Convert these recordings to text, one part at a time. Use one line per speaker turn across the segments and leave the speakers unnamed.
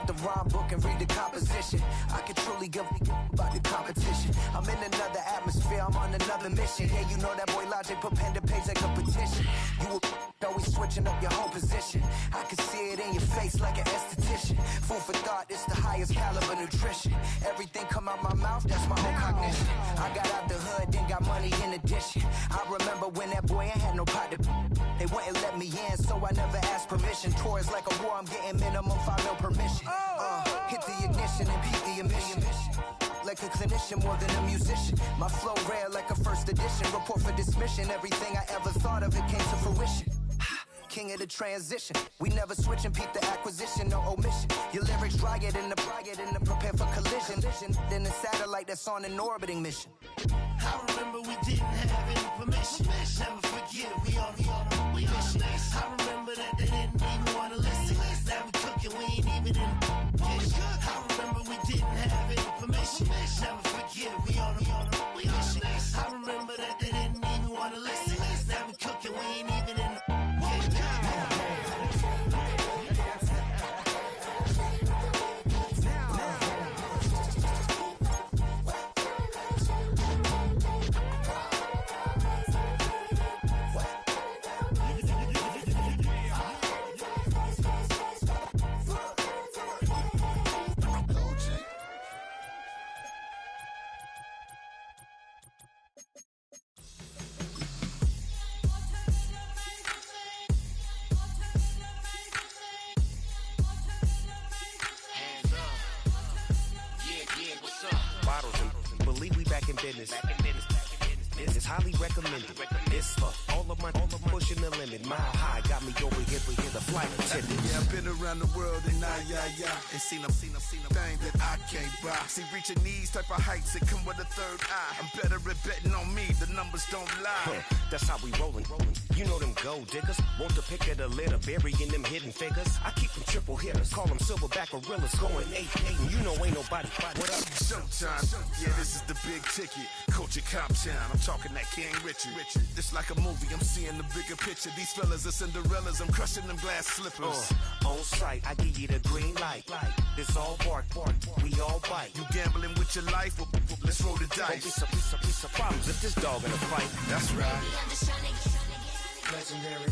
the rhyme book and read the composition. I could truly give about the competition. I'm in another atmosphere, I'm on another mission. Yeah, you know that boy Logic put pen to page like a petition. You were always switching up your whole position. I can see it in your face like an esthetician. Food for thought, it's the highest caliber nutrition. Everything come out my mouth, that's my own cognition. I got out the hood, then got money in addition. I remember when that boy ain't had no pot to. They wouldn't let me in, so I never asked permission. Tours like a war, I'm getting minimum 5 mil permission. Hit the ignition and beat the emission. Like a clinician more than a musician. My flow rare like a first edition. Report for dismission. Everything I ever thought of, it came to fruition. King of the transition. We never switch and peep the acquisition, no omission. Your lyrics dry it in the prepare for collision. Then the satellite that's on an orbiting mission.
I remember we didn't have any permission. Never forget, we on the mission. I remember that they didn't even want to listen. Now we cooking, we ain't even in the kitchen. I remember we didn't have any permission. Never forget, we on the mission. I remember that they didn't even want to listen. Now we cooking, we ain't even in the kitchen.
Business. It's highly recommended. It's for all of my pushing the limit. Mile high got me over here the flight attendant.
Yeah, I've been around the world and and seen them thing that I can't buy. See, reaching these type of heights, it come with a third eye. I'm better at betting on me, the numbers don't lie.
That's how we rollin'. You know them gold diggers, want to pick at a litter, burying them hidden figures. I keep them triple hitters, call them silverback gorillas, going 8-8, and you know ain't nobody. What up?
Showtime. Yeah, this is the big ticket. Culture Cop Town. I'm talking that King Richard. It's like a movie. I'm seeing the bigger picture. These fellas are Cinderellas. I'm crushing them glass slippers.
On sight, I give you the green light. It's all bark. We all bite.
You gambling with your life? Well, let's roll the dice.
Piece of problems if this dog in a fight.
That's right.
Legendary.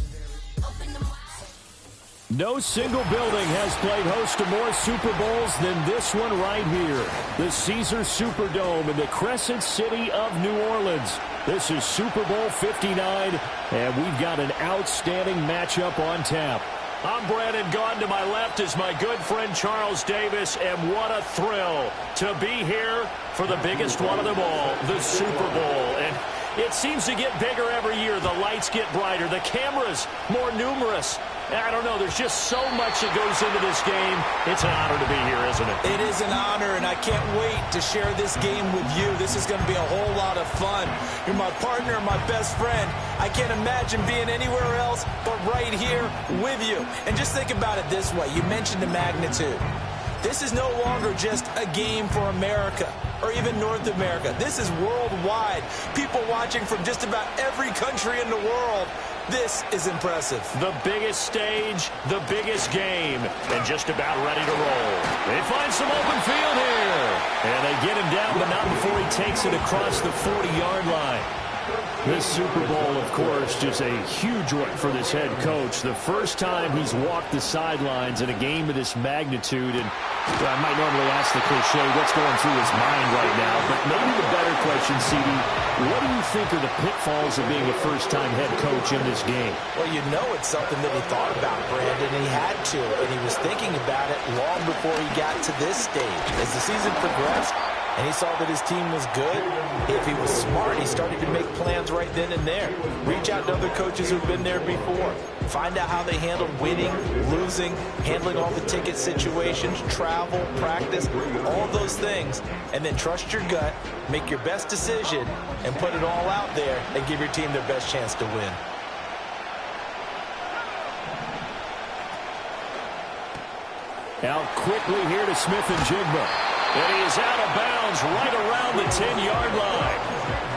No single building has played host to more Super Bowls than this one right here. The Caesars Superdome in the Crescent City of New Orleans. This is Super Bowl 59, and we've got an outstanding matchup on tap. I'm Brandon Gaudin. To my left is my good friend Charles Davis, and what a thrill to be here for the biggest one of them all, the Super Bowl. And it seems to get bigger every year. The lights get brighter, the cameras more numerous. I don't know, there's just so much that goes into this game. It's an honor to be here, isn't it?
It is an honor, and I can't wait to share this game with you. This is going to be a whole lot of fun. You're my partner, my best friend. I can't imagine being anywhere else but right here with you. And just think about it this way. You mentioned the magnitude. This is no longer just a game for America or even North America. This is worldwide. People watching from just about every country in the world. This is impressive.
The biggest stage, the biggest game, and just about ready to roll. They find some open field here. And they get him down, but not before he takes it across the 40-yard line. This Super Bowl, of course, just a huge one for this head coach. The first time he's walked the sidelines in a game of this magnitude. And I might normally ask the cliche, what's going through his mind right now? But maybe the better question, CD, what do you think are the pitfalls of being a first-time head coach in this game?
Well, you know it's something that he thought about, Brandon, and he had to. And he was thinking about it long before he got to this stage. As the season progressed, and he saw that his team was good, if he was smart, he started to make plans right then and there. Reach out to other coaches who've been there before. Find out how they handled winning, losing, handling all the ticket situations, travel, practice, all those things. And then trust your gut, make your best decision, and put it all out there and give your team their best chance to win.
Out quickly here to Smith and Jigba. And he is out of bounds right around the 10-yard line.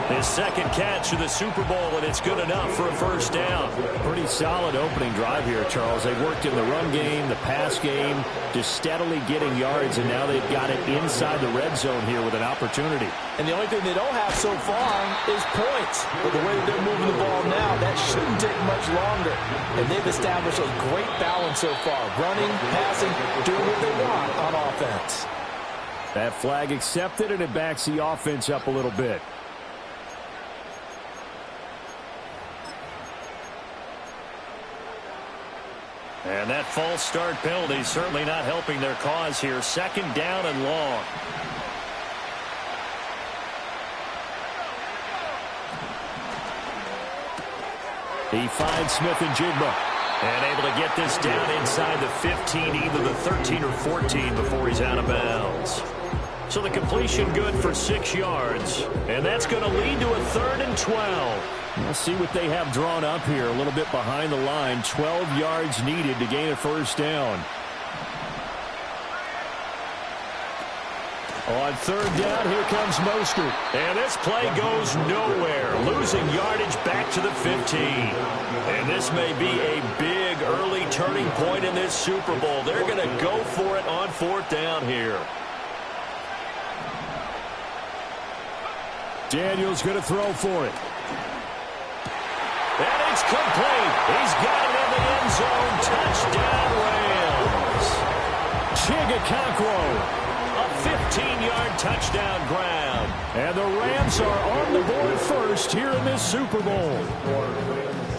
His second catch of the Super Bowl, and it's good enough for a first down. Pretty solid opening drive here, Charles. They've worked in the run game, the pass game, just steadily getting yards, and now they've got it inside the red zone here with an opportunity.
And the only thing they don't have so far is points. But the way that they're moving the ball now, that shouldn't take much longer. And they've established a great balance so far. Running, passing, doing what they want on offense.
That flag accepted, and it backs the offense up a little bit. And that false start penalty certainly not helping their cause here. Second down and long. He finds Smith-Njigba. And able to get this down inside the 15, either the 13 or 14 before he's out of bounds. So the completion good for 6 yards. And that's going to lead to a 3rd and 12. We'll see what they have drawn up here. A little bit behind the line. 12 yards needed to gain a first down. On 3rd down, here comes Mostert. And this play goes nowhere. Losing yardage back to the 15. And this may be a big early turning point in this Super Bowl. They're going to go for it on 4th down here. Daniels going to throw for it. And it's complete. He's got it in the end zone. Touchdown, Rams. Chigga-Conquo. A 15-yard touchdown grab. And the Rams are on the board first here in this Super Bowl.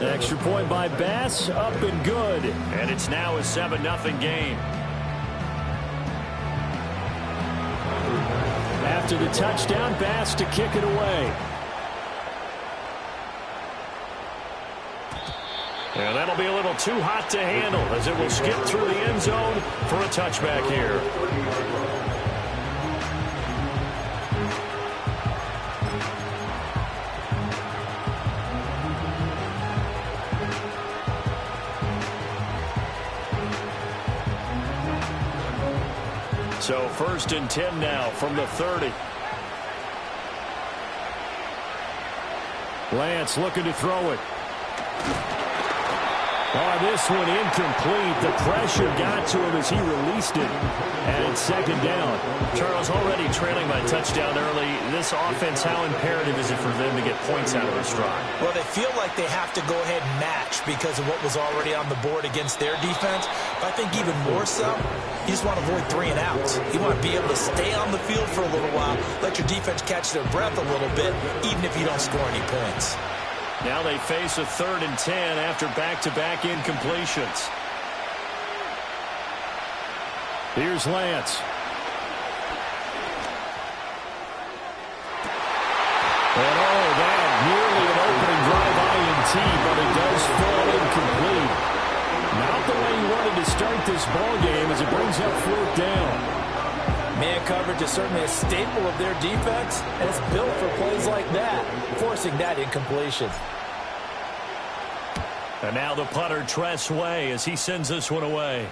Extra point by Bass, up and good. And it's now a 7-0 game. After the touchdown, Bass to kick it away. And that'll be a little too hot to handle as it will skip through the end zone for a touchback here. So 1st and 10 now from the 30. Lance looking to throw it. Oh, this one incomplete. The pressure got to him as he released it. And it's 2nd down. Charles, already trailing by touchdown early. This offense, how imperative is it for them to get points out of their stride?
Well, they feel like they have to go ahead and match because of what was already on the board against their defense. But I think even more so, you just want to avoid 3 and outs. You want to be able to stay on the field for a little while, let your defense catch their breath a little bit, even if you don't score any points.
Now they face a 3rd and 10 after back-to-back incompletions. Here's Lance. And that nearly an opening drive INT, but it does fall incomplete. Not the way you wanted to start this ball game as it brings up 4th down.
Man coverage is certainly a staple of their defense, and it's built for plays like that, forcing that incompletion.
And now the punter, Tress Way, as he sends this one away.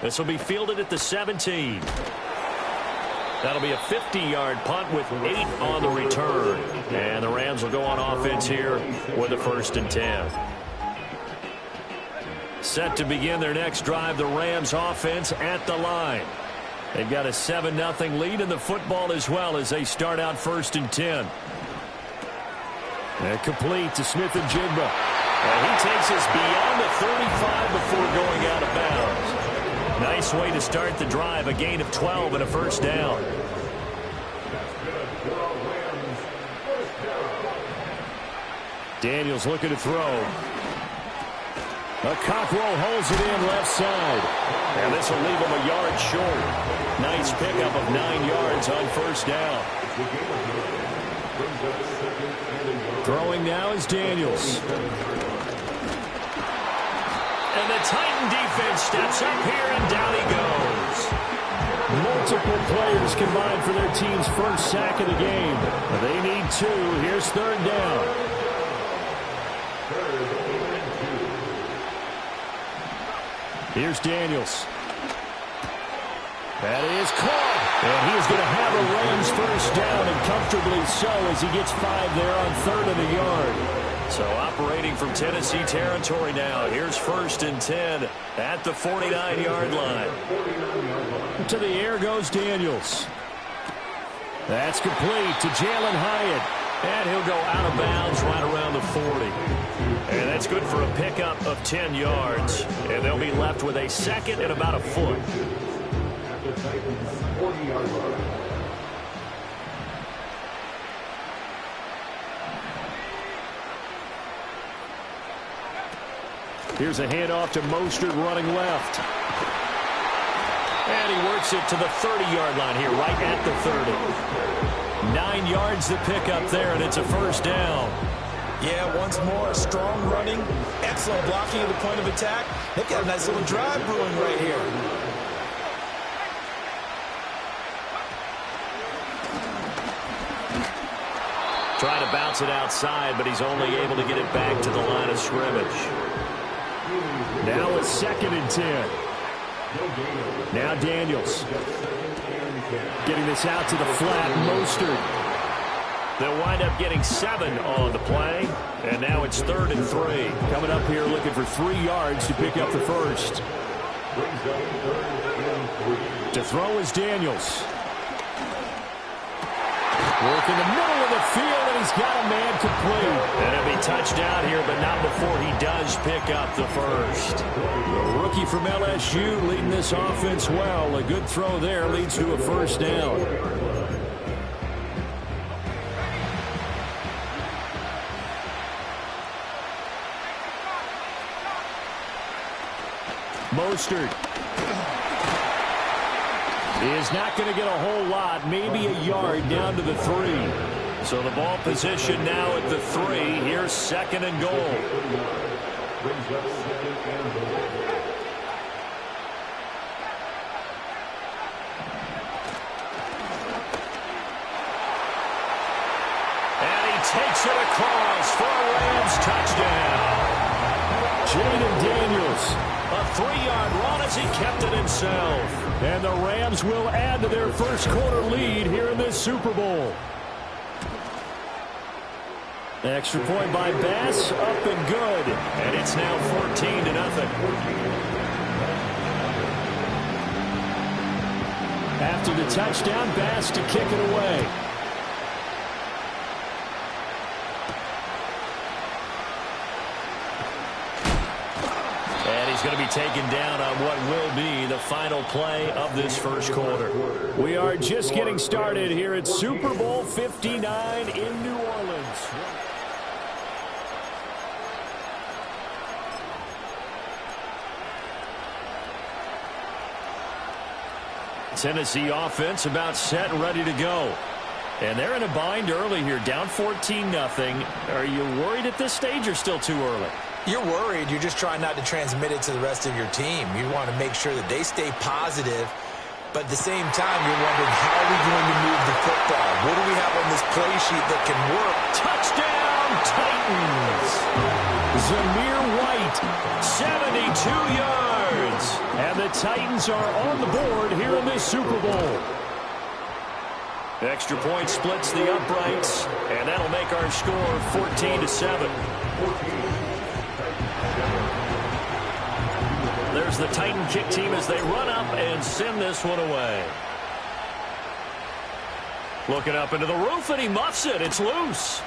This will be fielded at the 17. That'll be a 50-yard punt with 8 on the return. And the Rams will go on offense here with a 1st and 10. Set to begin their next drive, the Rams offense at the line. They've got a 7-0 lead in the football as well as they start out 1st and 10. And complete to Smith-Njigba. And he takes us beyond the 35 before going out of bounds. Nice way to start the drive, a gain of 12 and a 1st down. Daniels looking to throw. Cockrell holds it in left side. And this will leave him a yard short. Nice pickup of 9 yards on 1st down. Throwing now is Daniels. And the Titan defense steps up here, and down he goes. Multiple players combined for their team's first sack of the game. They need 2. Here's 3rd down. Here's Daniels. That is caught. And he is going to have a Rams first down, and comfortably so, as he gets 5 there on 3rd and a yard. So operating from Tennessee territory now. Here's 1st and 10 at the 49-yard line. To the air goes Daniels. That's complete to Jalen Hyatt. And he'll go out of bounds right around the 40. And that's good for a pickup of 10 yards. And they'll be left with a 2nd and about a foot. Here's a handoff to Mostert running left. And he works it to the 30-yard line here, right at the 30. 9 yards to pick up there, and it's a first down.
Yeah, once more, strong running, excellent blocking at the point of attack. They've got a nice little drive brewing right here.
Trying to bounce it outside, but he's only able to get it back to the line of scrimmage. Now it's 2nd and 10. Now Daniels. Getting this out to the flat, Mostert. They'll wind up getting 7 on the play. And now it's 3rd and 3. Coming up here looking for 3 yards to pick up the first. To throw is Daniels. Work in the middle of the field, and he's got a man complete. And he'll be touched out here, but not before he does pick up the first. The rookie from LSU leading this offense well. A good throw there leads to a first down. Mostert is not going to get a whole lot, maybe a yard down to the 3. So the ball position now at the 3. Here's 2nd and goal. And he takes it across for a Rams touchdown. Jaden Daniels, a 3-yard run as he kept it himself. And the Rams will add to their first quarter lead here in this Super Bowl. Extra point by Bass, up and good. And it's now 14-0. After the touchdown, Bass to kick it away. He's going to be taken down on what will be the final play of this first quarter. We are just getting started here at Super Bowl 59 in New Orleans. Tennessee offense about set and ready to go. And they're in a bind early here, down 14-0. Are you worried at this stage or still too early?
You're worried. You're just trying not to transmit it to the rest of your team. You want to make sure that they stay positive, but at the same time, you're wondering, how are we going to move the football? What do we have on this play sheet that can work?
Touchdown, Titans! Zamir White, 72 yards. And the Titans are on the board here in this Super Bowl. Extra point splits the uprights, and that'll make our score 14-7. There's the Titan kick team as they run up and send this one away. Looking up into the roof, and he muffs it. It's loose.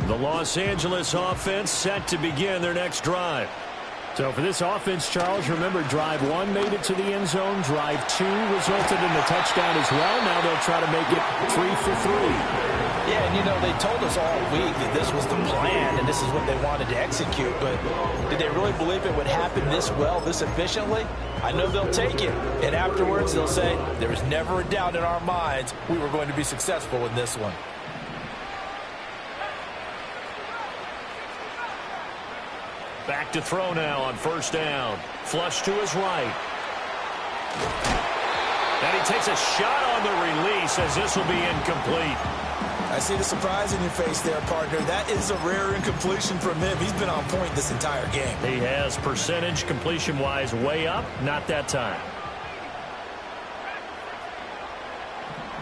The Los Angeles offense set to begin their next drive. So for this offense, Charles, remember, drive 1 made it to the end zone. Drive 2 resulted in the touchdown as well. Now they'll try to make it 3 for 3.
Yeah, and you know, they told us all week that this was the plan and this is what they wanted to execute. But did they really believe it would happen this well, this efficiently? I know they'll take it. And afterwards, they'll say, there was never a doubt in our minds we were going to be successful in this one.
Back to throw now on first down. Flush to his right. And he takes a shot on the release as this will be incomplete.
I see the surprise in your face there, partner. That is a rare incompletion from him. He's been on point this entire game.
He has percentage completion-wise way up, not that time.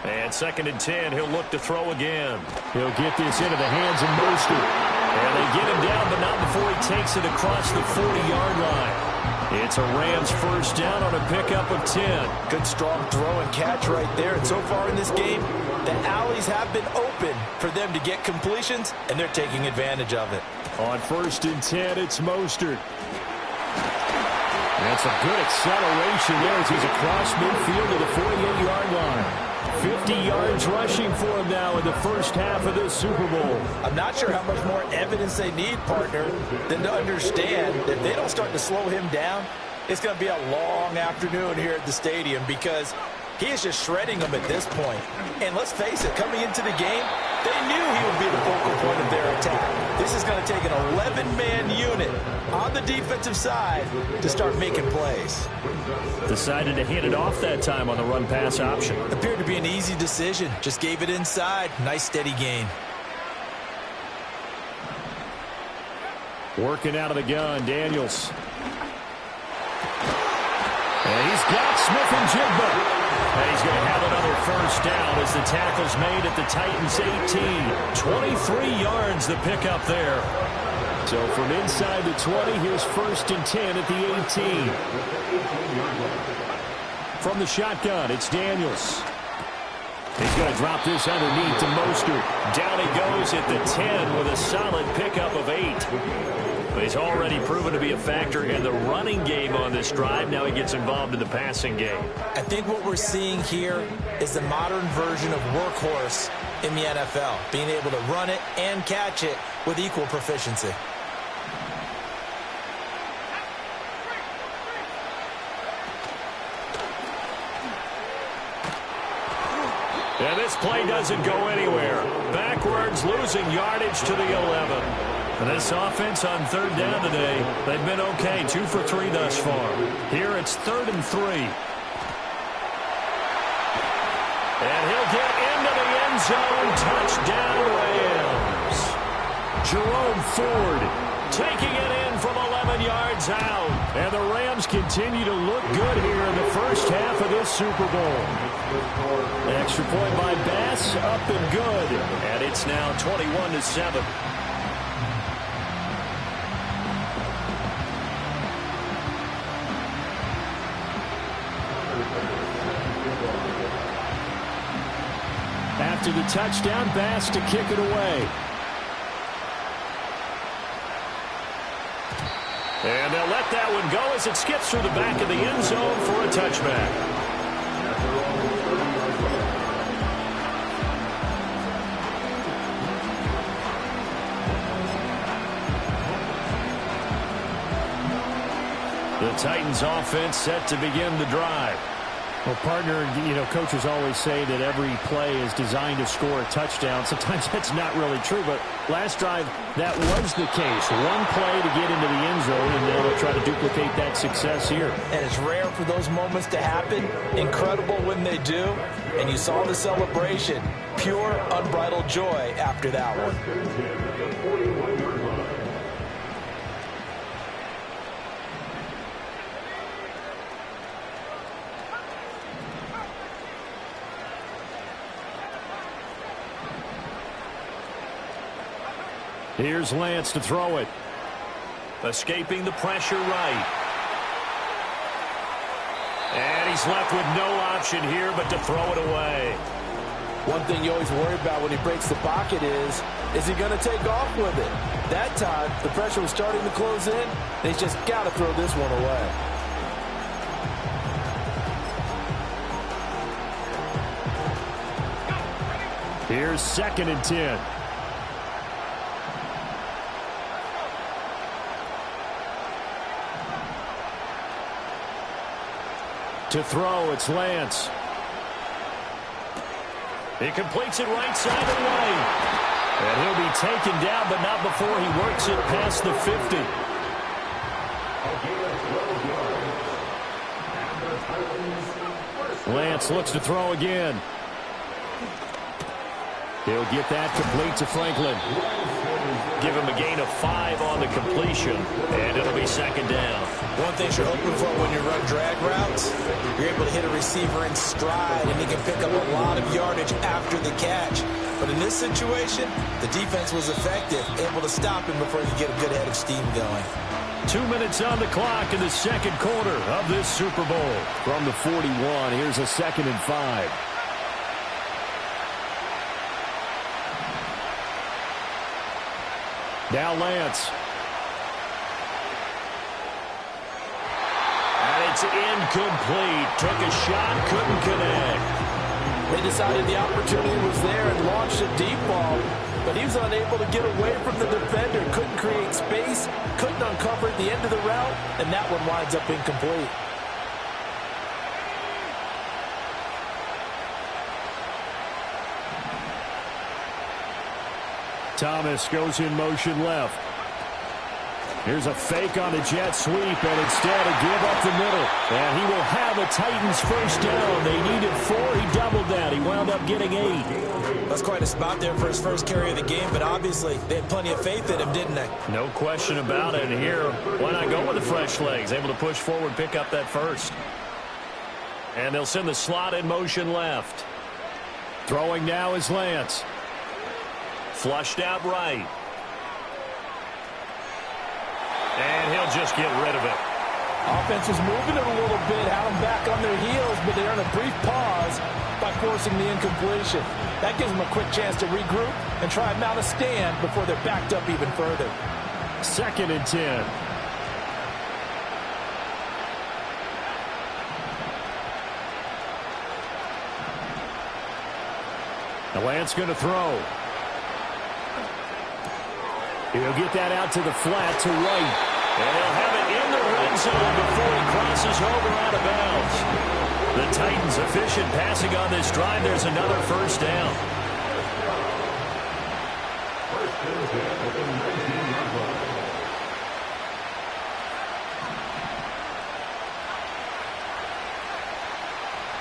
And 2nd and 10, he'll look to throw again. He'll get this into the hands of Mostert. And they get him down, but not before he takes it across the 40-yard line. It's a Rams first down on a pickup of 10.
Good strong throw and catch right there. And so far in this game, the alleys have been open for them to get completions, and they're taking advantage of it.
On 1st and 10, it's Mostert. That's a good acceleration there as he's across midfield to the 48-yard line. 50 yards rushing for him now in the first half of this Super Bowl.
I'm not sure how much more evidence they need, partner, than to understand that if they don't start to slow him down, it's going to be a long afternoon here at the stadium because he is just shredding them at this point. And let's face it, coming into the game, they knew he would be the focal point of their attack. This is going to take an 11-man unit on the defensive side to start making plays.
Decided to hand it off that time on the run-pass option.
Appeared to be an easy decision. Just gave it inside. Nice, steady gain.
Working out of the gun, Daniels. And he's got Smith-Njigba. And he's going to have another first down as the tackle's made at the Titans' 18. 23 yards the pickup there. So from inside the 20, here's 1st and 10 at the 18. From the shotgun, it's Daniels. He's going to drop this underneath to Mostert. Down he goes at the 10 with a solid pickup of 8. But he's already proven to be a factor in the running game on this drive. Now he gets involved in the passing game.
I think what we're seeing here is the modern version of workhorse in the NFL, being able to run it and catch it with equal proficiency.
And this play doesn't go anywhere. Backwards, losing yardage to the 11. And this offense on 3rd down today, they've been okay. 2 for 3 thus far. Here it's 3rd and 3. And he'll get into the end zone. Touchdown, Rams. Jerome Ford taking it in from 11 yards out. And the Rams continue to look good here in the first half of this Super Bowl. An extra point by Bass, up and good. And it's now 21-7. After the touchdown, Bass to kick it away. And they'll let that one go as it skips through the back of the end zone for a touchback. The Titans offense set to begin the drive. Well, partner, coaches always say that every play is designed to score a touchdown. Sometimes that's not really true, but last drive, that was the case. One play to get into the end zone, and now they'll try to duplicate that success here.
And it's rare for those moments to happen. Incredible when they do. And you saw the celebration. Pure, unbridled joy after that one.
Here's Lance to throw it. Escaping the pressure right. And he's left with no option here but to throw it away.
One thing you always worry about when he breaks the pocket is he going to take off with it? That time, the pressure was starting to close in, and he's just got to throw this one away.
Here's 2nd and 10. To throw, it's Lance. He completes it right side of the lane. And he'll be taken down, but not before he works it past the 50. Lance looks to throw again. He'll get that complete to Franklin.
Give him a gain of 5 on the completion, and it'll be second down.
One thing you're hoping for when you run drag routes, you're able to hit a receiver in stride, and he can pick up a lot of yardage after the catch. But in this situation, the defense was effective, able to stop him before he could get a good head of steam going.
2 minutes on the clock in the second quarter of this Super Bowl. From the 41, here's a 2nd and 5. Now Lance.
And it's incomplete. Took a shot, couldn't connect.
They decided the opportunity was there and launched a deep ball, but he was unable to get away from the defender. Couldn't create space, couldn't uncover the end of the route, and that one winds up incomplete.
Thomas goes in motion left. Here's a fake on the jet sweep, and instead a give up the middle. And he will have a Titans first down. They needed 4. He doubled that. He wound up getting 8.
That's quite a spot there for his first carry of the game, but obviously they had plenty of faith in him, didn't they?
No question about it. And here, why not go with the fresh legs? Able to push forward, pick up that first. And they'll send the slot in motion left.
Throwing now is Lance.
Flushed out right. And he'll just get rid of it.
Offense was moving it a little bit, had them back on their heels, but they're in a brief pause by forcing the incompletion. That gives them a quick chance to regroup and try and mount a stand before they're backed up even further.
2nd and 10. Now Lance going to throw. He'll get that out to the flat to right.
And he'll have it in the red zone before he crosses over out of bounds. The Titans efficient passing on this drive. There's another first down.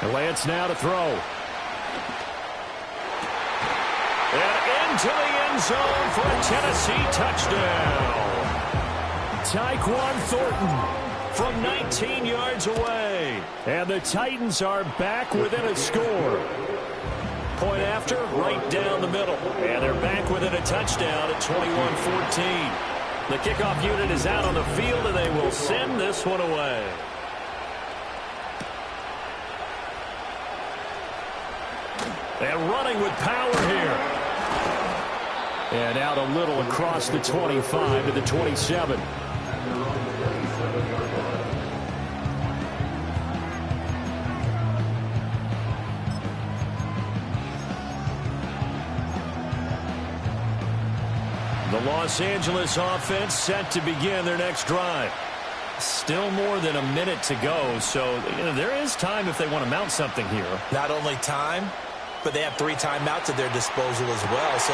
And Lance now to throw.
And into the end zone for a Tennessee touchdown.
Tyquan Thornton from 19 yards away. And the Titans are back within a score.
Point after, right down the middle. And they're back within a touchdown at 21-14. The kickoff unit is out on the field, and they will send this one away.
And running with power here. And out a little across the 25 to the 27. The Los Angeles offense set to begin their next drive. Still more than a minute to go, so there is time if they want to mount something here.
Not only time, but they have 3 timeouts at their disposal as well. So,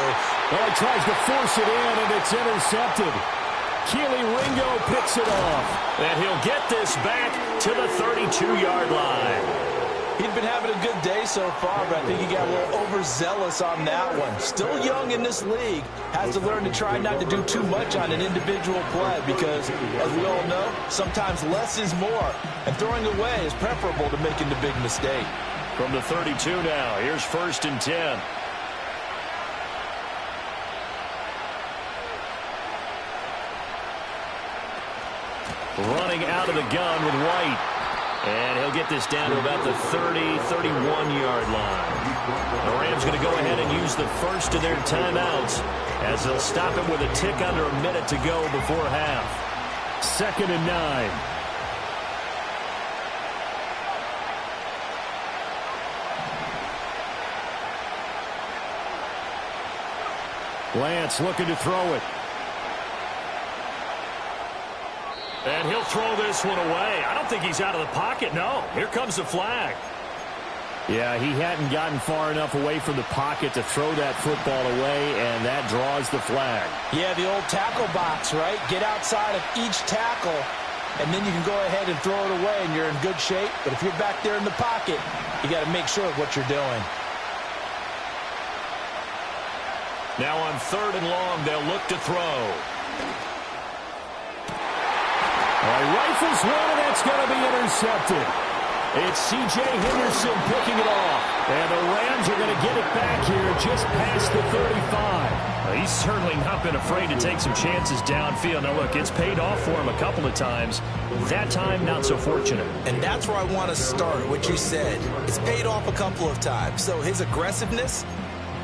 well, he tries to force it in, and it's intercepted. Keely Ringo picks it off.
And he'll get this back to the 32-yard line.
He'd been having a good day so far, but I think he got a little overzealous on that one. Still young in this league. Has to learn to try not to do too much on an individual play because, as we all know, sometimes less is more. And throwing away is preferable to making the big mistake.
From the 32 now, here's 1st and 10. Running out of the gun with White. And he'll get this down to about the 31-yard line. The Rams going to go ahead and use the first of their timeouts as they'll stop him with a tick under a minute to go before half.
2nd and 9. Lance looking to throw it.
And he'll throw this one away. I don't think he's out of the pocket, no. Here comes the flag.
Yeah, he hadn't gotten far enough away from the pocket to throw that football away, and that draws the flag.
Yeah, the old tackle box, right? Get outside of each tackle and then you can go ahead and throw it away, and you're in good shape. But if you're back there in the pocket, you got to make sure of what you're doing.
Now on 3rd and long, they'll look to throw.
Rifles one, and that's going to be intercepted. It's C.J. Henderson picking it off. And the Rams are going to get it back here just past the 35.
He's certainly not been afraid to take some chances downfield. Now, look, it's paid off for him a couple of times. That time, not so fortunate.
And that's where I want to start, what you said. It's paid off a couple of times. So his aggressiveness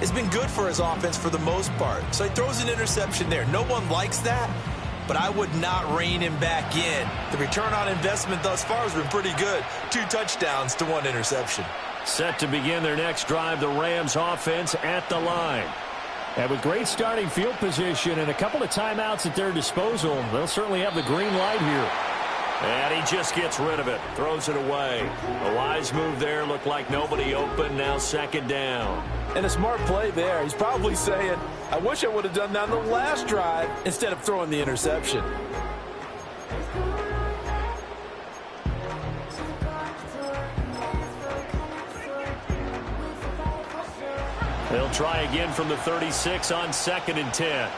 has been good for his offense for the most part. So he throws an interception there. No one likes that, but I would not rein him back in. The return on investment thus far has been pretty good. 2 touchdowns to 1 interception.
Set to begin their next drive, the Rams offense at the line.
And with great starting field position and a couple of timeouts at their disposal, they'll certainly have the green light here.
And he just gets rid of it, throws it away. A wise move there, looked like nobody open, now 2nd down.
And a smart play there. He's probably saying, I wish I would have done that on the last drive instead of throwing the interception.
They'll try again from the 36 on 2nd and 10.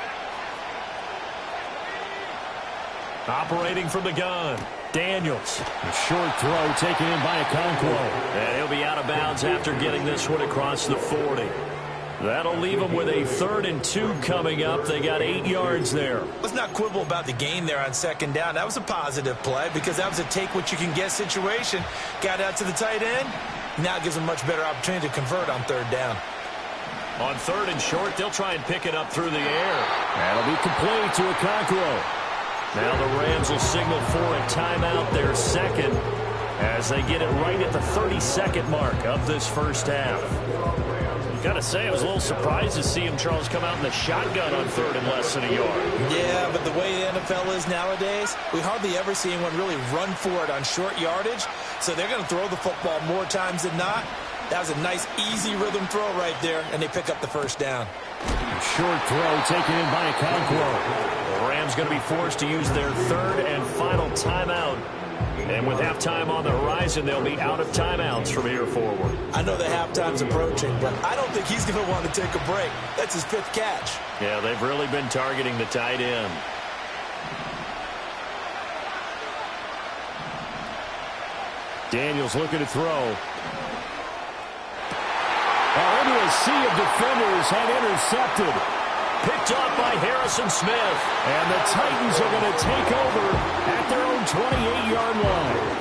Operating from the gun, Daniels.
A short throw taken in by Okonkwo.
And he'll be out of bounds after getting this one across the 40. That'll leave them with a 3rd and 2 coming up. They got 8 yards there.
Let's not quibble about the gain there on 2nd down. That was a positive play because that was a take-what-you-can-get situation. Got out to the tight end. Now it gives them a much better opportunity to convert on 3rd down.
On 3rd and short, they'll try and pick it up through the air.
That'll be complete to Okonkwo.
Now the Rams will signal for a timeout, their 2nd, as they get it right at the 32nd mark of this first half. You got to say, I was a little surprised to see him, Charles, come out in the shotgun on 3rd and less than a yard.
Yeah, but the way the NFL is nowadays, we hardly ever see anyone really run for it on short yardage. So they're going to throw the football more times than not. That was a nice, easy rhythm throw right there, and they pick up the 1st down.
Short throw taken in by Okonkwo.
The Rams going to be forced to use their 3rd and final timeout. And with halftime on the horizon, they'll be out of timeouts from here forward.
I know that halftime's approaching, but I don't think he's going to want to take a break. That's his 5th catch.
Yeah, they've really been targeting the tight end.
Daniels looking to throw. Into a sea of defenders and intercepted.
Picked off by Harrison Smith.
And the Titans are going to take over at their own 28-yard line.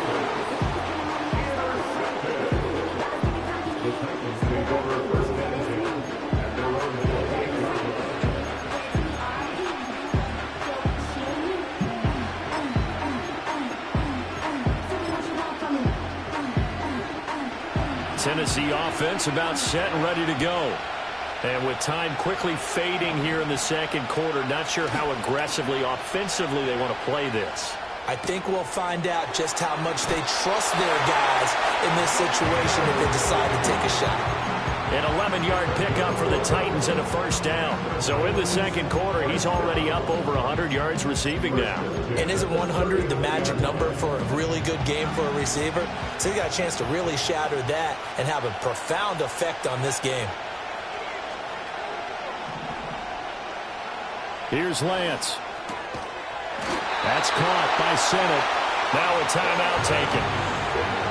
Tennessee offense about set and ready to go. And with time quickly fading here in the 2nd quarter, not sure how aggressively, offensively they want to play this.
I think we'll find out just how much they trust their guys in this situation if they decide to take a shot.
An 11-yard pickup for the Titans and a 1st down. So in the 2nd quarter, he's already up over 100 yards receiving now.
And isn't 100 the magic number for a really good game for a receiver? So he got a chance to really shatter that and have a profound effect on this game.
Here's Lance. That's caught by Sennett.
Now a timeout taken.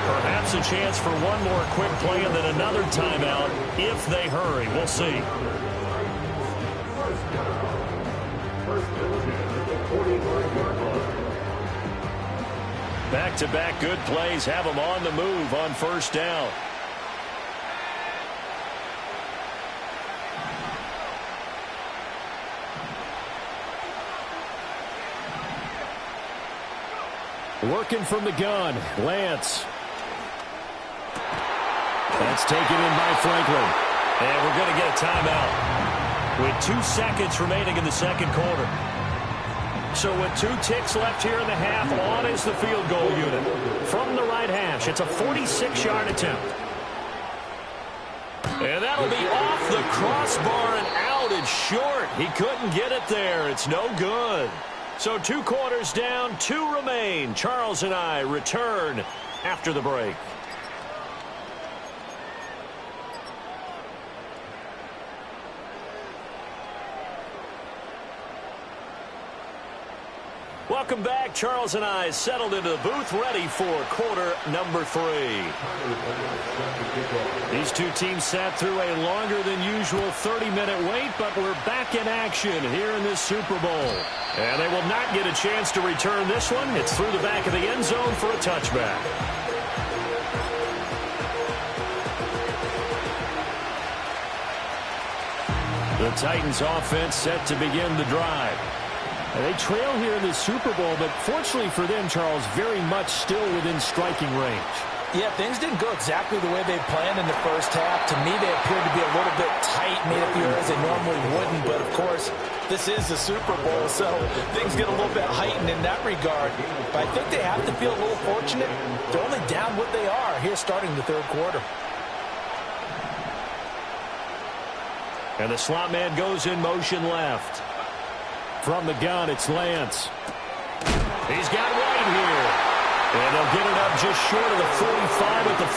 Perhaps a chance for one more quick play and then another timeout if they hurry. We'll see. Back-to-back good plays have them on the move on 1st down.
Working from the gun, Lance. That's taken in by Franklin.
And we're going to get a timeout with 2 seconds remaining in the 2nd quarter. So with 2 ticks left here in the half, on is the field goal unit from the right hash. It's a 46-yard attempt. And that'll be off the crossbar and out. It's short. He couldn't get it there. It's no good.
So 2 quarters down, 2 remain. Charles and I return after the break. Welcome back. Charles and I settled into the booth, ready for quarter number 3. These two teams sat through a longer than usual 30-minute wait, but we're back in action here in this Super Bowl. And they will not get a chance to return this one. It's through the back of the end zone for a touchback. The Titans offense set to begin the drive. They trail here in the Super Bowl, but fortunately for them, Charles, very much still within striking range.
Yeah, things didn't go exactly the way they planned in the first half. To me, they appeared to be a little bit tight, made a few errors they normally wouldn't. But, of course, this is the Super Bowl, so things get a little bit heightened in that regard. But I think they have to feel a little fortunate. They're only down what they are here starting the third quarter.
And the slot man goes in motion left. From the gun, it's Lance. He's got White here. And they'll get it up just short of the 45 at the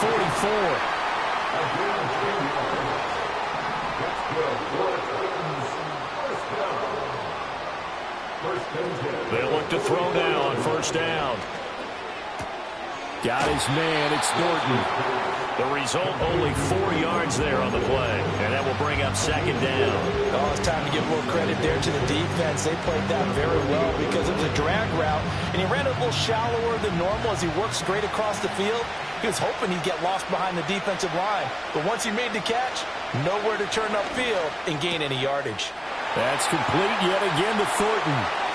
44. They'll look to throw now on first down. Got his man. It's Norton. The result, only 4 yards there on the play. And that will bring up second down.
Oh, it's time to give a little credit there to the defense. They played that very well because it was a drag route. And he ran a little shallower than normal as he worked straight across the field. He was hoping he'd get lost behind the defensive line. But once he made the catch, nowhere to turn upfield and gain any yardage.
That's complete yet again to Thornton.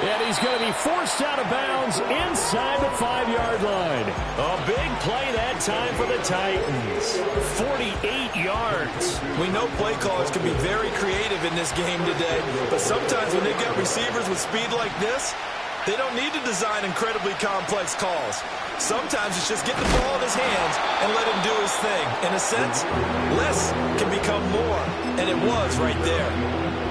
And he's going to be forced out of bounds inside the 5-yard line. A big play that time for the Titans. 48 yards.
We know play callers can be very creative in this game today, but sometimes when they get receivers with speed like this, they don't need to design incredibly complex calls. Sometimes it's just get the ball in his hands and let him do his thing. In a sense, less can become more, and it was right there.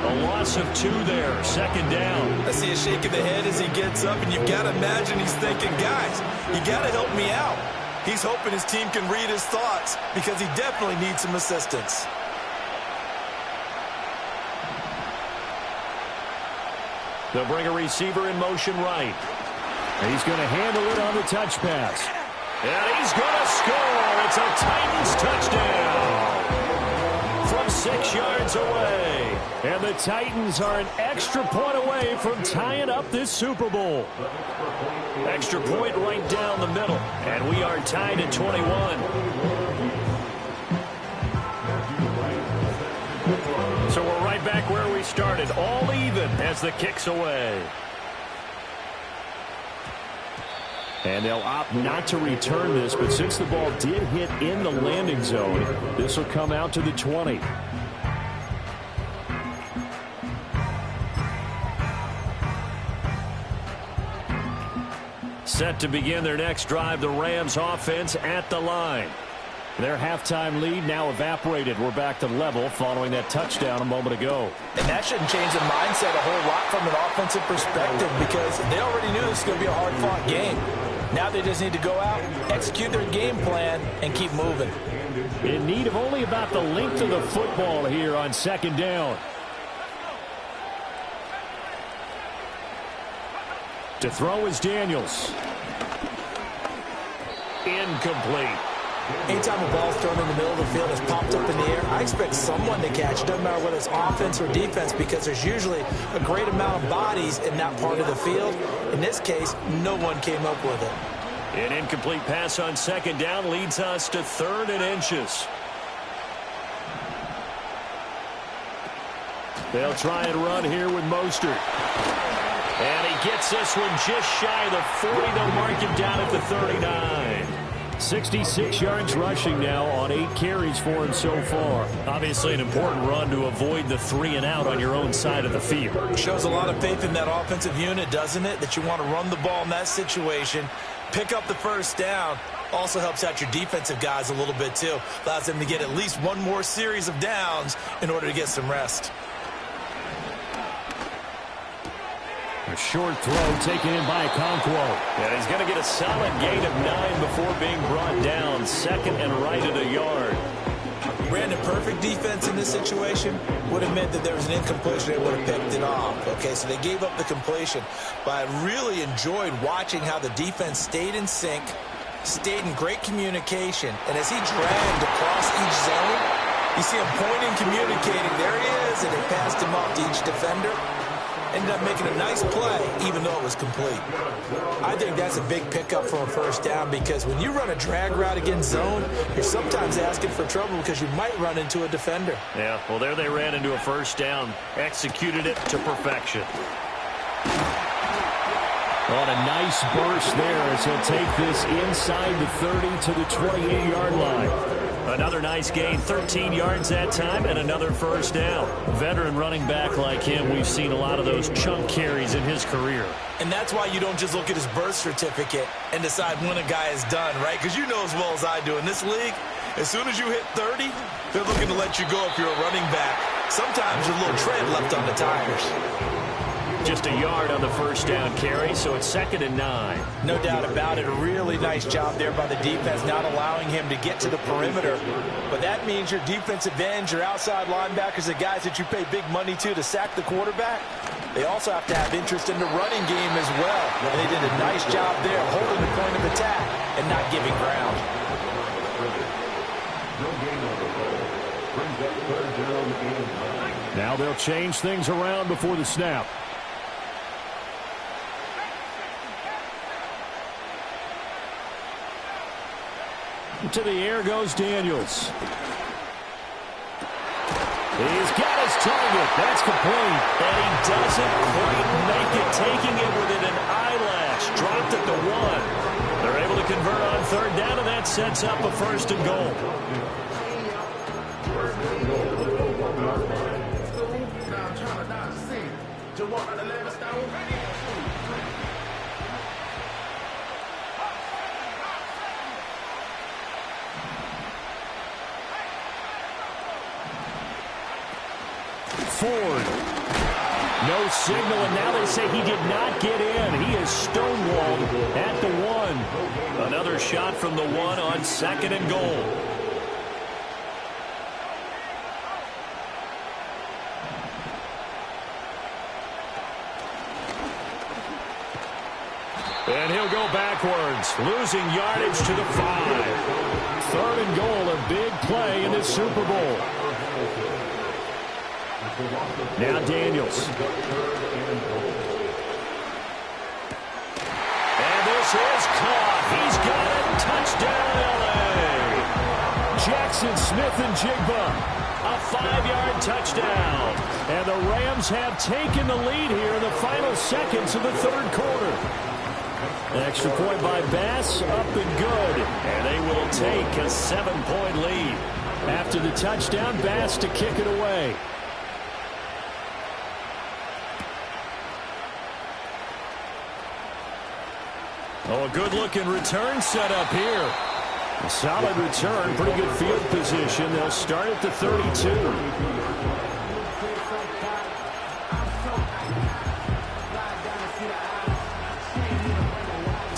A loss of 2 there, second down.
I see a shake of the head as he gets up, and you've got to imagine he's thinking, guys, you got to help me out. He's hoping his team can read his thoughts because he definitely needs some assistance.
They'll bring a receiver in motion right. He's going to handle it on the touch pass. And he's going to score. It's a Titans touchdown from 6 yards away. And the Titans are an extra point away from tying up this Super Bowl. Extra point right down the middle. And we are tied at 21. So we're right back where we started, all even as the kick's away. And they'll opt not to return this, but since the ball did hit in the landing zone, this will come out to the 20. Set to begin their next drive, the Rams offense at the line. Their halftime lead now evaporated. We're back to level following that touchdown a moment ago.
And that shouldn't change the mindset a whole lot from an offensive perspective because they already knew this was going to be a hard-fought game. Now they just need to go out, execute their game plan, and keep moving.
In need of only about the length of the football here on second down. To throw is Daniels. Incomplete.
Anytime a ball's thrown in the middle of the field that's popped up in the air, I expect someone to catch. It doesn't matter whether it's offense or defense because there's usually a great amount of bodies in that part of the field. In this case, no one came up with it.
An incomplete pass on second down leads us to 3rd and inches. They'll try and run here with Mostert. And he gets this one just shy of the 40. They'll mark him down at the 39. 66 yards rushing now on 8 carries for him so far. Obviously an important run to avoid the 3 and out on your own side of the field.
Shows a lot of faith in that offensive unit, doesn't it? That you want to run the ball in that situation, pick up the first down. Also helps out your defensive guys a little bit too. Allows them to get at least one more series of downs in order to get some rest.
A short throw taken in by Okonkwo.
And he's going to get a solid gain of 9 before being brought down. Second and right at a yard.
Brandon, perfect defense in this situation would have meant that there was an incompletion. They would have picked it off. Okay, so they gave up the completion. But I really enjoyed watching how the defense stayed in sync, stayed in great communication. And as he dragged across each zone, you see him pointing, communicating. There he is, and they passed him off to each defender. Ended up making a nice play, even though it was complete. I think that's a big pickup for a first down because when you run a drag route against zone, you're sometimes asking for trouble because you might run into a defender.
Yeah, well, there they ran into a first down. Executed it to perfection.
On a nice burst there as he'll take this inside the 30 to the 28-yard line.
Another nice gain, 13 yards that time, and another first down. Veteran running back like him, we've seen a lot of those chunk carries in his career.
And that's why you don't just look at his birth certificate and decide when a guy is done, right? Because you know as well as I do, in this league, as soon as you hit 30, they're looking to let you go if you're a running back. Sometimes there's a little tread left on the tires.
Just a yard on the first down carry, so it's 2nd and 9.
No doubt about it. A really nice job there by the defense, not allowing him to get to the perimeter. But that means your defensive ends, your outside linebackers, the guys that you pay big money to sack the quarterback, they also have to have interest in the running game as well. And they did a nice job there, holding the point of attack and not giving ground.
Now they'll change things around before the snap. To the air goes Daniels. He's got his target. That's complete.
And he doesn't quite make it, taking it within an eyelash. Dropped it to 1. They're able to convert on 3rd down, and that sets up a 1st and goal.
Ford. No signal, and now they say he did not get in. He is stonewalled at the 1.
Another shot from the 1 on 2nd and goal.
And he'll go backwards, losing yardage to the 5. 3rd and goal, a big play in this Super Bowl. Now Daniels. And this is caught. He's got it. Touchdown, L.A. Jackson Smith-Njigba. A 5-yard touchdown. And the Rams have taken the lead here in the final seconds of the 3rd quarter. An extra point by Bass, up and good. And they will take a 7-point lead. After the touchdown, Bass to kick it away. Oh, a good-looking return set up here. A solid return, pretty good field position. They'll start at the 32.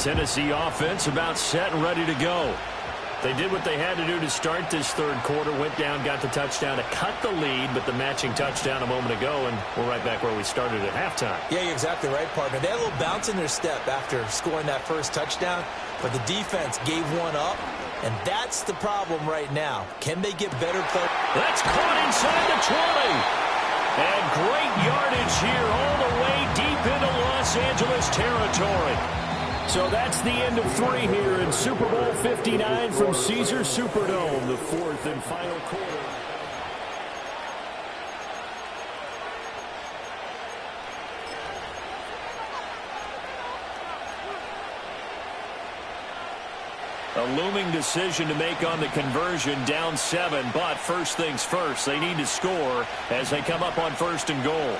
Tennessee offense about set and ready to go. They did what they had to do to start this 3rd quarter, went down, got the touchdown to cut the lead, but the matching touchdown a moment ago, and we're right back where we started at halftime.
Yeah, you're exactly right, partner. They had a little bounce in their step after scoring that first touchdown, but the defense gave one up, and that's the problem right now. Can they get better play?
That's caught inside the 20. And great yardage here all the way deep into Los Angeles territory.
So that's the end of 3 here in Super Bowl 59 from Caesars Superdome, the 4th and final quarter.
A looming decision to make on the conversion, down 7, but first things first, they need to score as they come up on 1st and goal.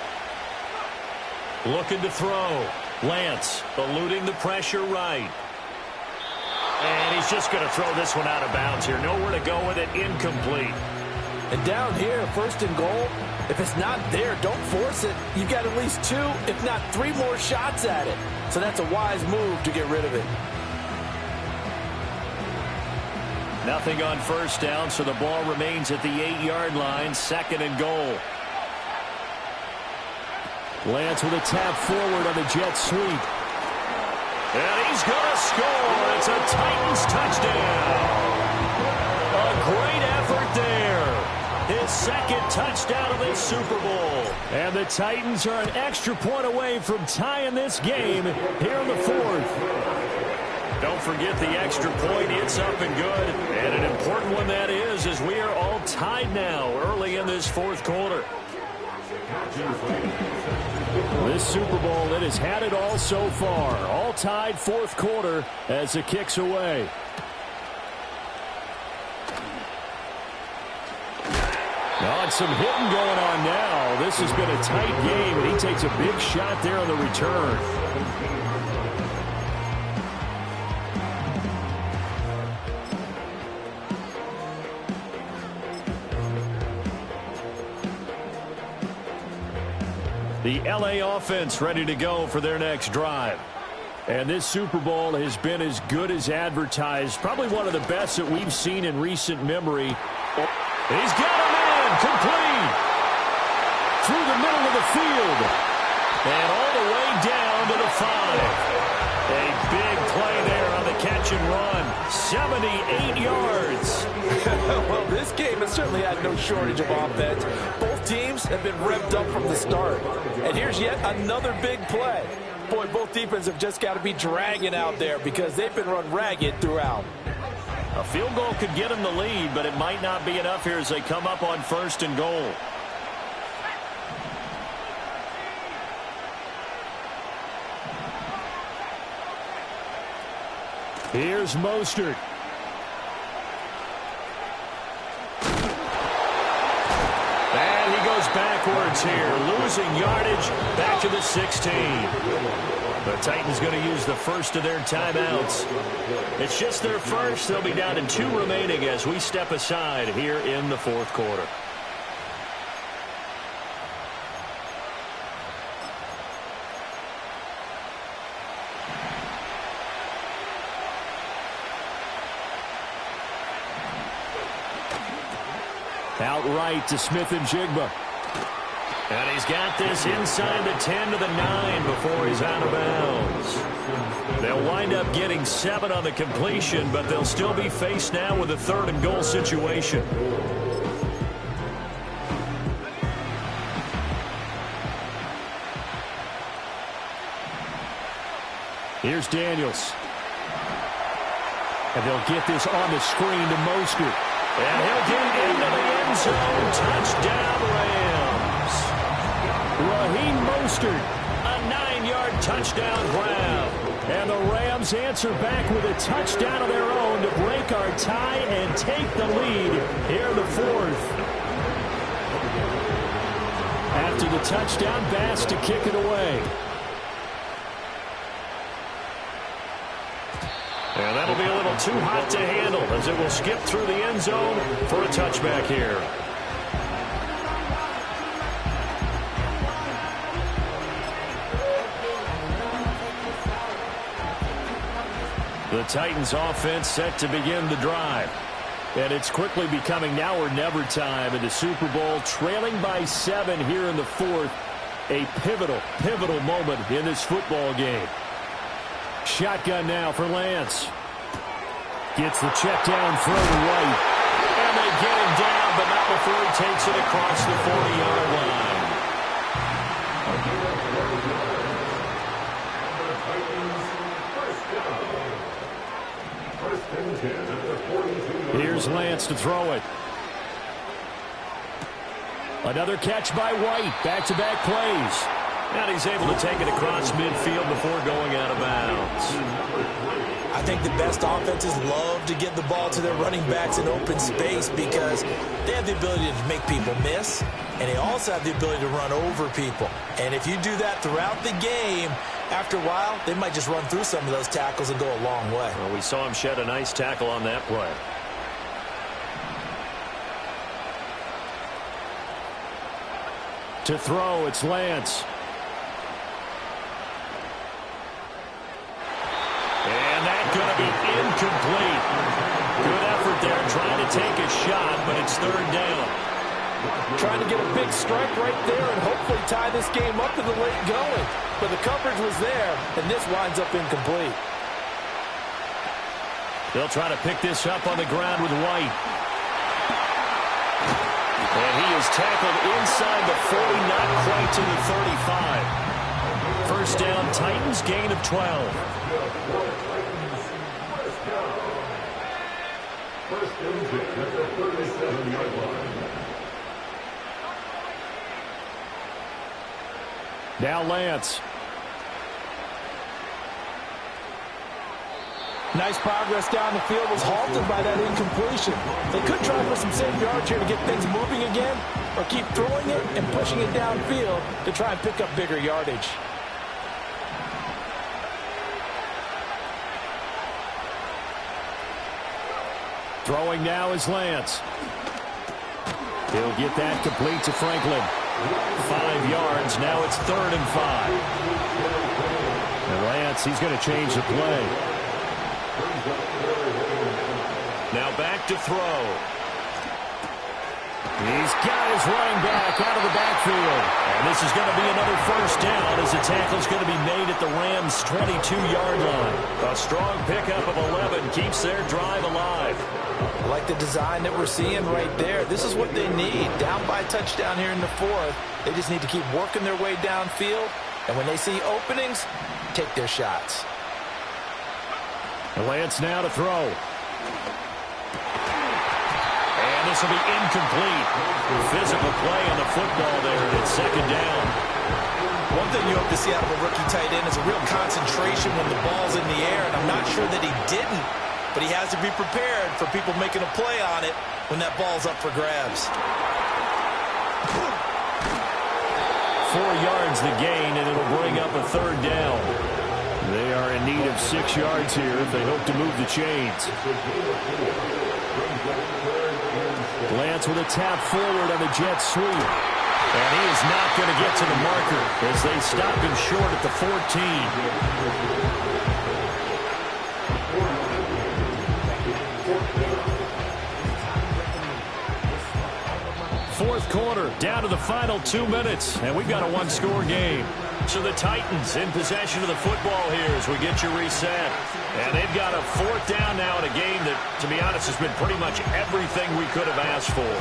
Looking to throw. Lance eluding the pressure right. And he's just going to throw this one out of bounds here. Nowhere to go with it. Incomplete.
And down here, first and goal, if it's not there, don't force it. You've got at least 2, if not 3 more shots at it. So that's a wise move to get rid of it.
Nothing on first down, so the ball remains at the 8-yard line, second and goal.
Lance with a tap forward on the jet sweep.
And he's going to score. It's a Titans touchdown. A great effort there. His second touchdown of this Super Bowl.
And the Titans are an extra point away from tying this game here in the 4th.
Don't forget the extra point. It's up and good. And an important one that is, as we are all tied now early in this 4th quarter.
This Super Bowl, it has had it all so far. All tied 4th quarter as it kicks away. Oh, and some hitting going on now. This has been a tight game, and he takes a big shot there on the return. The LA offense ready to go for their next drive. And this Super Bowl has been as good as advertised. Probably one of the best that we've seen in recent memory. He's got him in, complete. Through the middle of the field. And all the way down to the 5. A big play there on the catch and run. 78 yards.
Well, this game has certainly had no shortage of offense. Both teams have been revved up from the start. And here's yet another big play. Boy, both defenses have just got to be dragging out there because they've been run ragged throughout.
A field goal could get them the lead, but it might not be enough here as they come up on first and goal.
Here's Mostert.
And he goes backwards here, losing yardage back to the 16. The Titans going to use the first of their timeouts. It's just their first. They'll be down to 2 remaining as we step aside here in the 4th quarter.
Outright to Smith-Njigba.
And he's got this inside the 10 to the 9 before he's out of bounds. They'll wind up getting 7 on the completion, but they'll still be faced now with a 3rd and goal situation.
Here's Daniels. And they'll get this on the screen to Mostert.
And he'll get into the end zone. Touchdown, Rams.
Raheem Mostert.
A 9-yard touchdown grab.
And the Rams answer back with a touchdown of their own to break our tie and take the lead here in the 4th. After the touchdown, Bass to kick it away.
And that'll be a little too hot to handle as it will skip through the end zone for a touchback here. The Titans offense set to begin the drive. And it's quickly becoming now or never time in the Super Bowl, trailing by 7 here in the 4th. A pivotal moment in this football game. Shotgun now for Lance. Gets the check down throw to White. And they get him down, but not before he takes it across the 40-yard line.
Here's Lance to throw it. Another catch by White. Back-to-back plays.
And he's able to take it across midfield before going out of bounds.
I think the best offenses love to get the ball to their running backs in open space because they have the ability to make people miss, and they also have the ability to run over people. And if you do that throughout the game, after a while, they might just run through some of those tackles and go a long way.
Well, we saw him shed a nice tackle on that play.
To throw, it's Lance. And that's going to be incomplete. Good effort there trying to take a shot, but it's third down.
Trying to get a big strike right there and hopefully tie this game up in the late going. But the coverage was there, and this winds up incomplete.
They'll try to pick this up on the ground with White. And he is tackled inside the 40, not quite to the 35. First down, Titans, gain of 12. Now Lance.
Nice progress down the field, was halted by that incompletion. They could try for some safe yards here to get things moving again, or keep throwing it and pushing it downfield to try and pick up bigger yardage.
Throwing now is Lance. He'll get that complete to Franklin. 5 yards. Now it's 3rd and 5. And Lance, he's going to change the play. Now back to throw. He's got his running back out of the backfield. And this is going to be another first down as the tackle's going to be made at the Rams' 22-yard line. A strong pickup of 11 keeps their drive alive.
I like the design that we're seeing right there. This is what they need. Down by a touchdown here in the 4th. They just need to keep working their way downfield. And when they see openings, take their shots.
Lance now to throw. And this will be incomplete. Physical play on the football there, and it's 2nd down.
One thing you hope to see out of a rookie tight end is a real concentration when the ball's in the air, and I'm not sure that he didn't, but he has to be prepared for people making a play on it when that ball's up for grabs.
4 yards the gain, and it'll bring up a 3rd down. They are in need of 6 yards here if they hope to move the chains. Lance with a tap forward on the jet sweep. And he is not going to get to the marker as they stop him short at the 14. Fourth quarter, down to the final 2 minutes, and we've got a one-score game. So the Titans in possession of the football here as we get you reset. And they've got a 4th down now in a game that, to be honest, has been pretty much everything we could have asked for.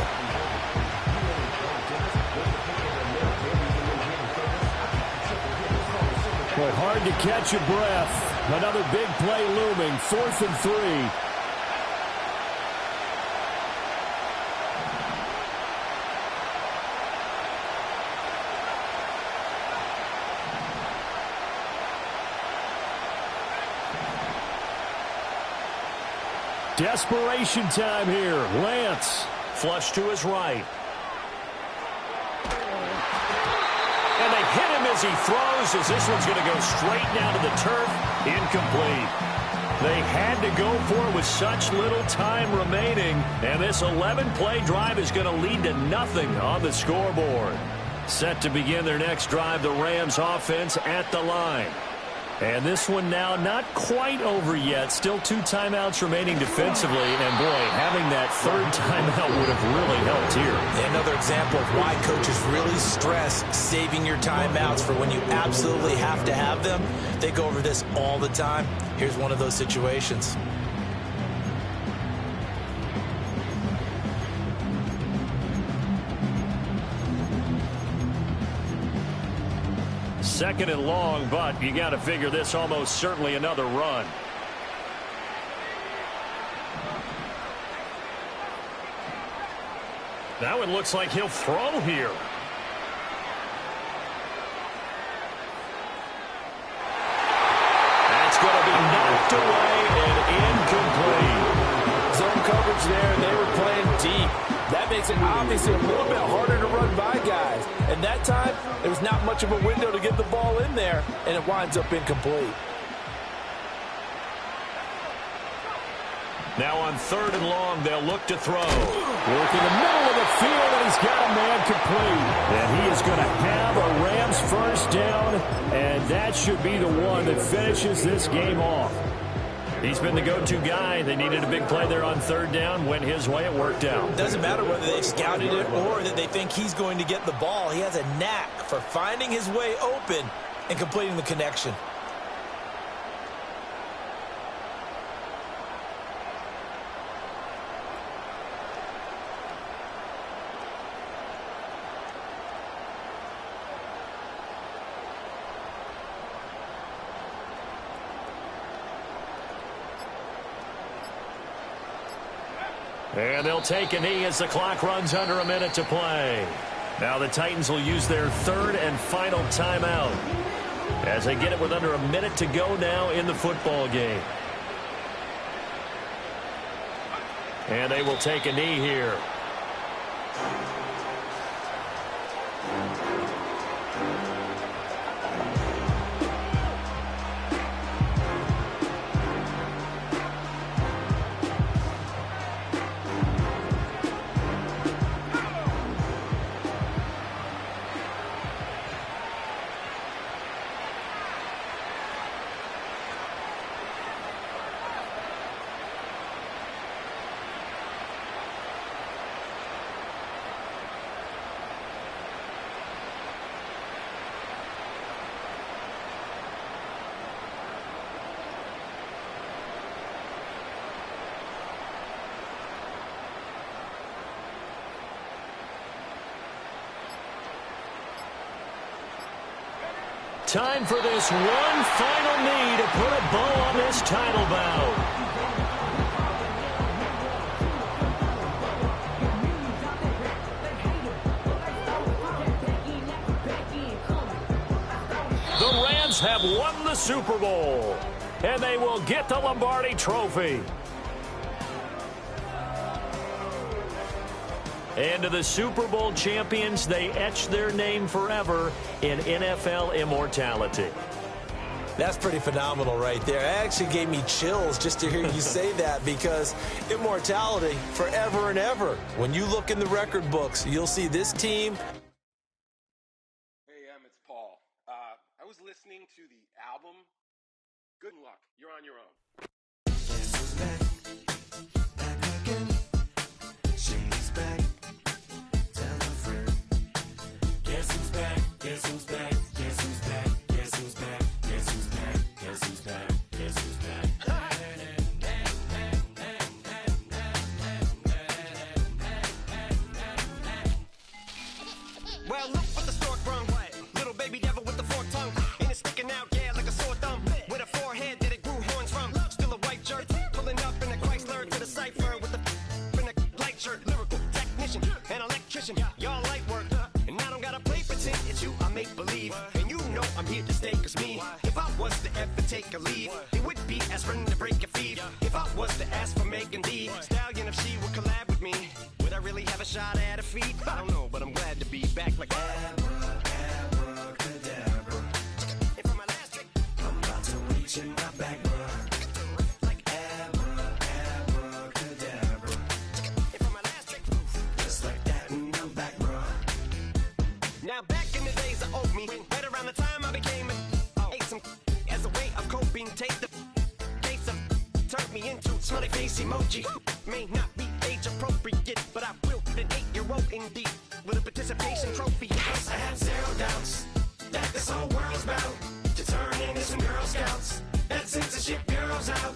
Boy, hard to catch your breath. Another big play looming, 4th and 3. Desperation time here. Lance. Flush to his right. And they hit him as he throws, as this one's going to go straight down to the turf. Incomplete. They had to go for it with such little time remaining. And this 11-play drive is going to lead to nothing on the scoreboard. Set to begin their next drive, the Rams offense at the line. And this one now not quite over yet. Still 2 timeouts remaining defensively. And, boy, having that 3rd timeout would have really helped here.
Another example of why coaches really stress saving your timeouts for when you absolutely have to have them. They go over this all the time. Here's one of those situations.
Second and long, but you got to figure this almost certainly another run. Now it looks like he'll throw here. That's going to be knocked away and incomplete.
Zone coverage there, and they were playing deep. That makes it obviously a little bit harder to run by guys. And that time, there was not much of a window to get the ball in there, and it winds up incomplete.
Now on 3rd and long, they'll look to throw.
Work in the middle of the field, and he's got a man complete. And he is going to have a Rams first down, and that should be the one that finishes this game off.
He's been the go-to guy. They needed a big play there on 3rd down. Went his way. It worked out.
Doesn't matter whether they've scouted it or that they think he's going to get the ball. He has a knack for finding his way open and completing the connection.
And they'll take a knee as the clock runs under a minute to play. Now the Titans will use their 3rd and final timeout as they get it with under a minute to go now in the football game. And they will take a knee here. Time for this one final knee to put a bow on this title bout. The Rams have won the Super Bowl, and they will get the Lombardi Trophy. And to the Super Bowl champions, they etch their name forever in NFL immortality.
That's pretty phenomenal right there. It actually gave me chills just to hear you say that, because immortality forever and ever. When you look in the record books, you'll see this team.
Hey, it's Paul. I was listening to the album. Good luck. You're on your own.
Well, look what the stork brung. Little baby devil with the forked tongue. And it's sticking out, yeah, like a sore thumb. With a forehead that it grew horns from. Still a white shirt, pulling up in a Chrysler to the cipher with in a light shirt. Lyrical technician, an electrician. Y'all light work, and I don't gotta play pretend. It's you I make believe. And you know I'm here to stay, cause me, if I was to ever take a leave, it would be aspirin to break a feed. If I was to ask for Megan Thee Stallion, if she would collab with me, would I really have a shot at a feat? I don't know, but I'm glad to be back like abracadabra. And for my last trick, I'm about to reach in my back, like abracadabra. And for my last trick, just like that, and I'm back, bro. Now back in the days of old me, right around the time I became ate some as a way of coping. Take the case of turned me into smiley face emoji. May not be age appropriate, but I will put an 8-year-old indeed with a participation trophy. Yes, I have zero doubts that this whole world's bound to turn into some Girl Scouts. That censorship bureau's out.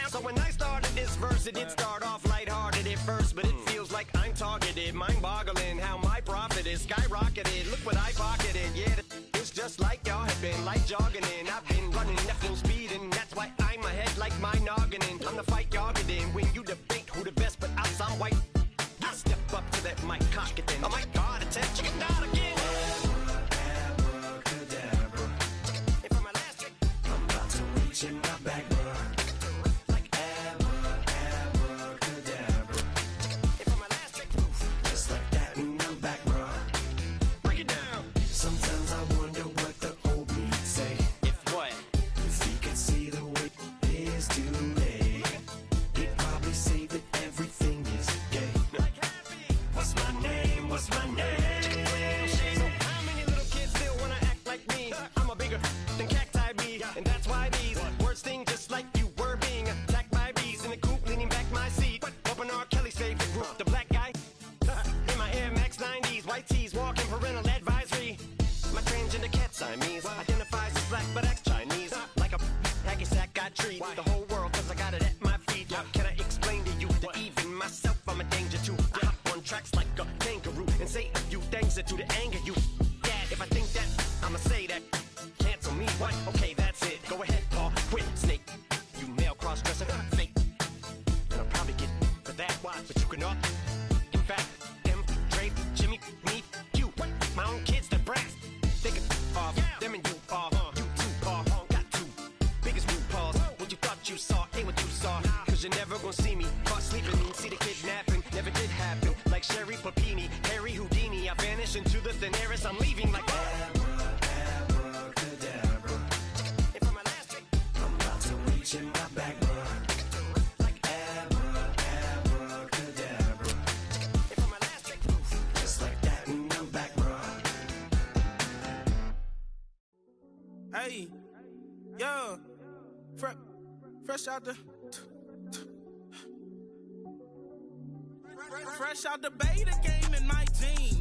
So when I started this verse, it did start off lighthearted at first, but it feels like I'm targeted. Mind-boggling how my profit is skyrocketed. Look what I pocketed. Yeah, it's just like y'all have been like jogging in. I've been running at full speed, and that's why I'm ahead like my noggin. I'm the fight y'all get in when you debate who the best, but I'm some white. I step up to that mic, cock it then. Oh my God, it's that chicken down again. Abracadabra. And for my last trick, I'm about to reach in my back, bro. Like abracadabra. And for my last trick, just like that, and I'm back, bro. Break it down. Sometimes I wonder what the old me say. If what? If he could see the way it is to to the anger you that. If I think that, I'ma say that. Cancel me, what? Okay, that's it. Go ahead, Paul, quit, snake. You male cross-dresser, fake. And I'll probably get for that, why? But you can all. In fact, them, Dre, Jimmy, me, you. My own kids, the brats. Think of them and you are. You too, Paul, got two. Biggest new Pauls. What you thought you saw ain't what you saw. Cause you're never gonna see me caught sleeping. See the kidnapping, never did happen. Like Sherry Papini, Harry Houdini. I vanish into the thin air as I'm leaving like abracadabra. And for my last trick, I'm about to reach in my back, bruh. Like abracadabra. And for my last trick, just like that, and I'm back, bruh.
Hey, yo, fresh out the beta game in my jeans.